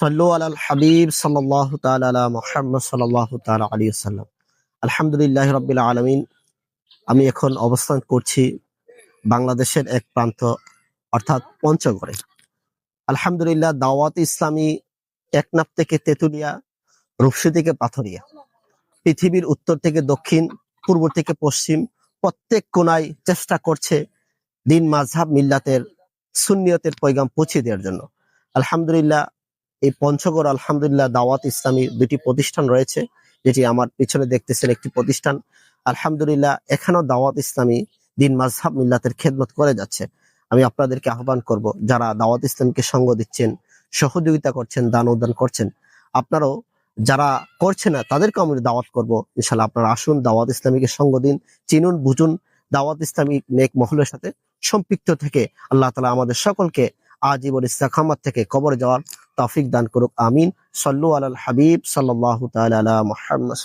সাল্লু আলাল হাবিব সাল্লাল্লাহু তাআলা আলা মুহাম্মদ সাল্লাল্লাহু তাআলা আলাইহি ওয়াসাল্লাম। আলহামদুলিল্লাহি রাব্বিল আলামিন। আমি এখন অবস্থান করছি বাংলাদেশের এক প্রান্ত অর্থাৎ পঞ্চগড়ে। আলহামদুলিল্লাহ, দাওয়াত ইসলামী টেকনাফ থেকে তেতুলিয়া, রূপসী থেকে পাথরিয়া, পৃথিবীর উত্তর থেকে দক্ষিণ, পূর্ব থেকে পশ্চিম প্রত্যেক কোণায় চেষ্টা করছে দিন মাযহাব মিল্লাতের সুন্নিয়তের পয়গাম পৌঁছে দেওয়ার জন্য। আলহামদুলিল্লাহ, এই পঞ্চগড় আলহামদুলিল্লাহ দাওয়াত ইসলামী দুটি প্রতিষ্ঠান রয়েছে, যেটি আমার পিছনে দেখতেছেন একটি প্রতিষ্ঠান। আলহামদুলিল্লাহ, এখানেও দাওয়াত ইসলামী দিন মাযহাব মিল্লাতের খেদমত করে যাচ্ছে। আমি আপনাদেরকে আহ্বান করব, যারা দাওয়াত ইসলামীকে সঙ্গ দিচ্ছেন, সহযোগিতা করছেন, দান উদান করছেন, আপনারাও যারা করছে না তাদেরকে আমি দাওয়াত করব, ইনশাল্লাহ আপনারা আসুন, দাওয়াত ইসলামীকে সঙ্গ দিন, চিনুন বুঝুন, দাওয়াত ইসলামী নেক মহলের সাথে সম্পৃক্ত থেকে আল্লাহ তাআলা আমাদের সকলকে আজীবন ইস্তেকামত থেকে কবর যাওয়ার তৌফিক দান করুক। আমিন। সাল্লু আলাল হাবিব সাল্লাল্লাহু তাআলা আলা মুহাম্মদ।